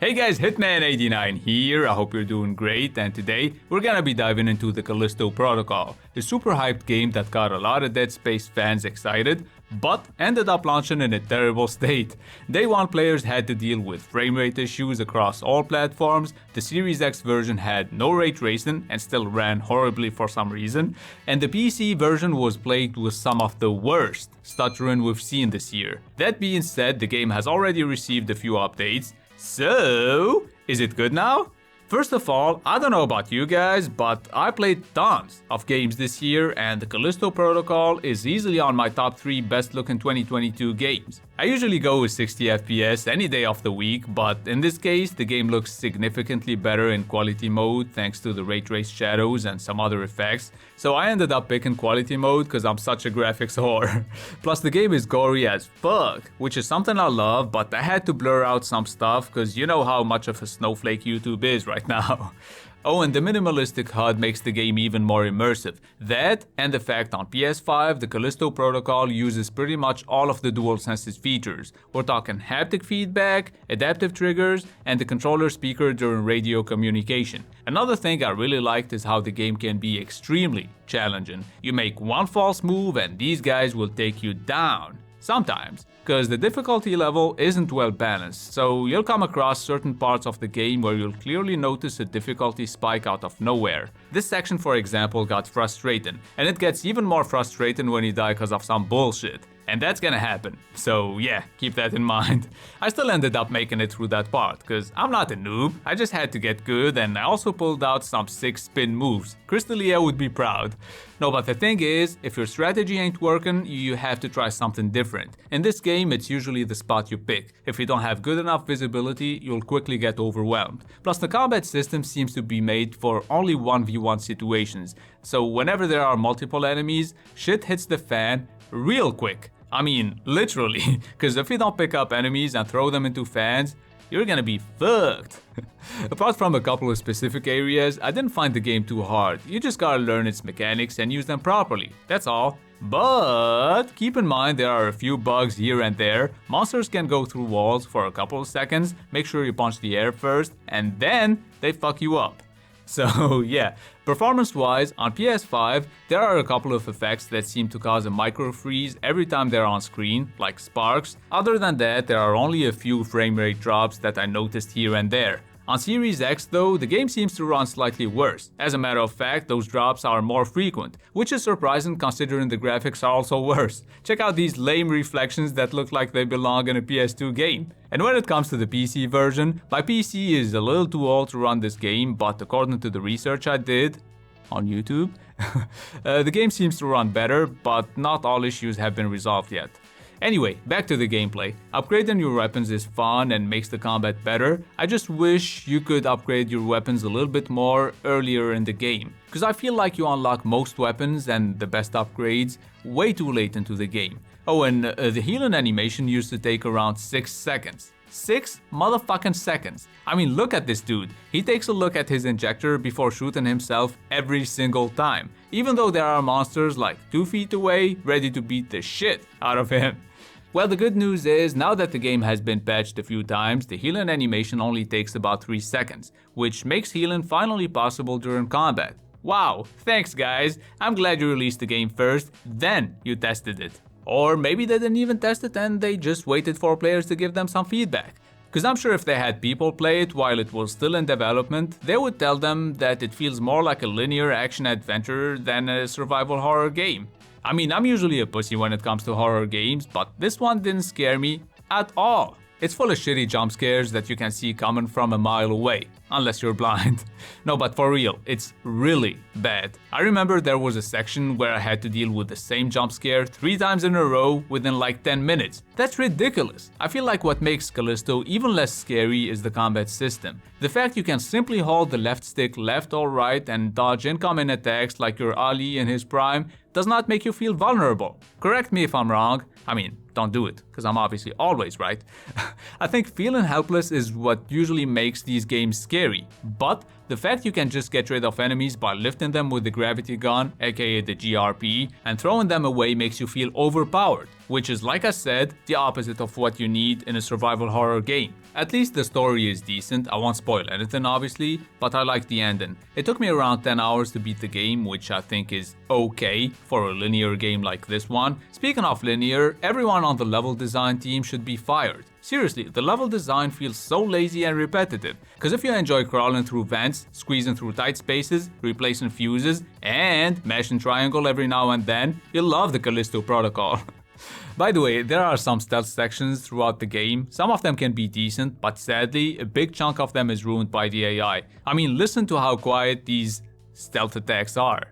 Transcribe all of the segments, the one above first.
Hey guys, Hitman89 here, I hope you're doing great, and today we're gonna be diving into the Callisto Protocol, a super hyped game that got a lot of Dead Space fans excited, but ended up launching in a terrible state. Day 1 players had to deal with frame rate issues across all platforms, the Series X version had no ray tracing and still ran horribly for some reason, and the PC version was plagued with some of the worst stuttering we've seen this year. That being said, the game has already received a few updates. So, is it good now? First of all, I don't know about you guys, but I played tons of games this year and the Callisto Protocol is easily on my top 3 best looking 2022 games. I usually go with 60 FPS any day of the week, but in this case the game looks significantly better in quality mode thanks to the ray traced shadows and some other effects, so I ended up picking quality mode because I'm such a graphics whore. Plus the game is gory as fuck, which is something I love, but I had to blur out some stuff because you know how much of a snowflake YouTube is right now. Oh, and the minimalistic HUD makes the game even more immersive. That, and the fact on PS5 the Callisto Protocol uses pretty much all of the DualSense's features. We're talking haptic feedback, adaptive triggers, and the controller speaker during radio communication. Another thing I really liked is how the game can be extremely challenging. You make one false move and these guys will take you down. Sometimes, because the difficulty level isn't well balanced, so you'll come across certain parts of the game where you'll clearly notice a difficulty spike out of nowhere. This section, for example, got frustrating, and it gets even more frustrating when you die because of some bullshit. And that's gonna happen, so yeah, keep that in mind. I still ended up making it through that part, cause I'm not a noob, I just had to get good and I also pulled out some sick spin moves. Crystalia would be proud. No, but the thing is, if your strategy ain't working, you have to try something different. In this game, it's usually the spot you pick. If you don't have good enough visibility, you'll quickly get overwhelmed. Plus the combat system seems to be made for only 1v1 situations, so whenever there are multiple enemies, shit hits the fan real quick. I mean, literally, because if you don't pick up enemies and throw them into fans, you're gonna be fucked. Apart from a couple of specific areas, I didn't find the game too hard. You just gotta learn its mechanics and use them properly, that's all. But keep in mind there are a few bugs here and there. Monsters can go through walls for a couple of seconds, make sure you punch the air first, and then they fuck you up. So yeah, performance-wise, on PS5, there are a couple of effects that seem to cause a micro freeze every time they're on screen, like sparks. Other than that, there are only a few frame rate drops that I noticed here and there. On Series X though, the game seems to run slightly worse. As a matter of fact, those drops are more frequent, which is surprising considering the graphics are also worse. Check out these lame reflections that look like they belong in a PS2 game. And when it comes to the PC version, my PC is a little too old to run this game, but according to the research I did on YouTube, the game seems to run better, but not all issues have been resolved yet. Anyway, back to the gameplay. Upgrading your weapons is fun and makes the combat better. I just wish you could upgrade your weapons a little bit more earlier in the game, because I feel like you unlock most weapons and the best upgrades way too late into the game. Oh, and the healing animation used to take around 6 seconds. 6 motherfucking seconds. I mean, look at this dude. He takes a look at his injector before shooting himself every single time, even though there are monsters like 2 feet away ready to beat the shit out of him. Well, the good news is, now that the game has been patched a few times, the healing animation only takes about 3 seconds, which makes healing finally possible during combat. Wow, thanks guys, I'm glad you released the game first, then you tested it. Or maybe they didn't even test it and they just waited for players to give them some feedback. Because I'm sure if they had people play it while it was still in development, they would tell them that it feels more like a linear action adventure than a survival horror game. I mean, I'm usually a pussy when it comes to horror games, but this one didn't scare me at all. It's full of shitty jump scares that you can see coming from a mile away, unless you're blind. No, but for real, it's really bad. I remember there was a section where I had to deal with the same jump scare 3 times in a row within like 10 minutes. That's ridiculous. I feel like what makes Callisto even less scary is the combat system. The fact you can simply hold the left stick left or right and dodge incoming attacks like you're Ali in his prime does not make you feel vulnerable. Correct me if I'm wrong. I mean, don't do it. because I'm obviously always right. I think feeling helpless is what usually makes these games scary, but the fact you can just get rid of enemies by lifting them with the gravity gun, aka the GRP, and throwing them away makes you feel overpowered, which is, like I said, the opposite of what you need in a survival horror game. At least the story is decent. I won't spoil anything obviously, but I like the ending. It took me around 10 hours to beat the game, which I think is okay for a linear game like this one. Speaking of linear, everyone on the level design team should be fired. Seriously, the level design feels so lazy and repetitive, because if you enjoy crawling through vents, squeezing through tight spaces, replacing fuses, and mashing triangle every now and then, you'll love the Callisto Protocol. By the way, there are some stealth sections throughout the game. Some of them can be decent, but sadly, a big chunk of them is ruined by the AI. I mean, listen to how quiet these stealth attacks are.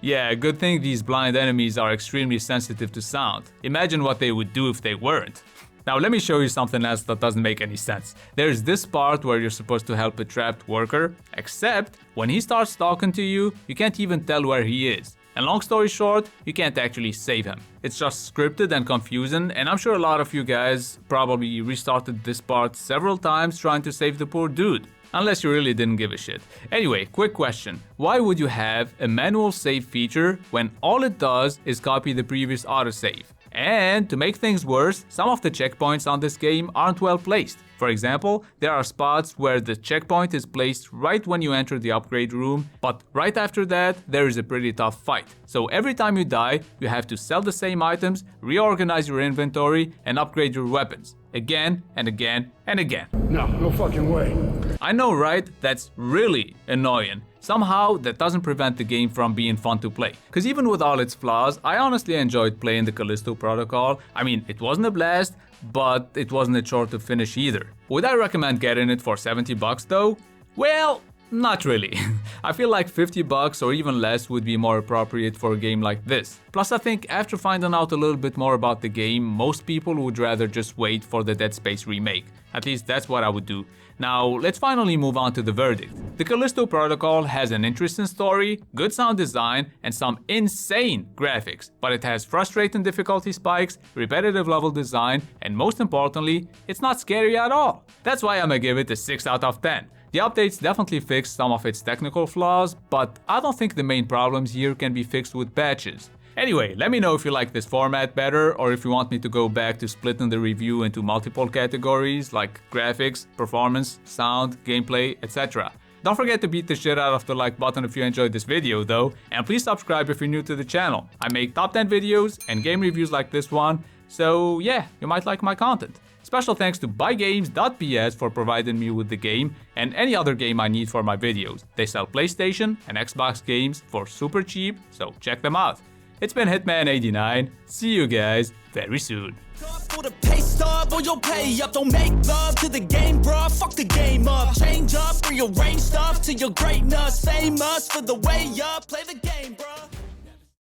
Yeah, good thing these blind enemies are extremely sensitive to sound. Imagine what they would do if they weren't. Now let me show you something else that doesn't make any sense. There's this part where you're supposed to help a trapped worker, except when he starts talking to you, you can't even tell where he is. And long story short, you can't actually save him. It's just scripted and confusing, and I'm sure a lot of you guys probably restarted this part several times trying to save the poor dude. Unless you really didn't give a shit. Anyway, quick question. Why would you have a manual save feature when all it does is copy the previous autosave? And to make things worse, some of the checkpoints on this game aren't well placed. For example, there are spots where the checkpoint is placed right when you enter the upgrade room, but right after that, there is a pretty tough fight. So every time you die, you have to sell the same items, reorganize your inventory, and upgrade your weapons. Again and again and again. No fucking way. I know, right? That's really annoying. Somehow, that doesn't prevent the game from being fun to play. Cause even with all its flaws, I honestly enjoyed playing the Callisto Protocol. I mean, it wasn't a blast, but it wasn't a chore to finish either. Would I recommend getting it for $70 though? Well, not really. I feel like $50 or even less would be more appropriate for a game like this. Plus, I think after finding out a little bit more about the game, most people would rather just wait for the Dead Space remake. At least that's what I would do. Now, let's finally move on to the verdict. The Callisto Protocol has an interesting story, good sound design, and some insane graphics, but it has frustrating difficulty spikes, repetitive level design, and most importantly, it's not scary at all. That's why I'm gonna give it a 6 out of 10. The updates definitely fixed some of its technical flaws, but I don't think the main problems here can be fixed with patches. Anyway, let me know if you like this format better or if you want me to go back to splitting the review into multiple categories like graphics, performance, sound, gameplay, etc. Don't forget to beat the shit out of the like button if you enjoyed this video though, and please subscribe if you're new to the channel. I make top 10 videos and game reviews like this one, so yeah, you might like my content. Special thanks to buygames.ps for providing me with the game and any other game I need for my videos. They sell PlayStation and Xbox games for super cheap, so check them out. It's been Hitman89. See you guys very soon. For the pay stub or you'll pay up. Don't make love to the game, bruh. Fuck the game up. Change up, rearrange stuff to your greatness. Famous for the way up. Play the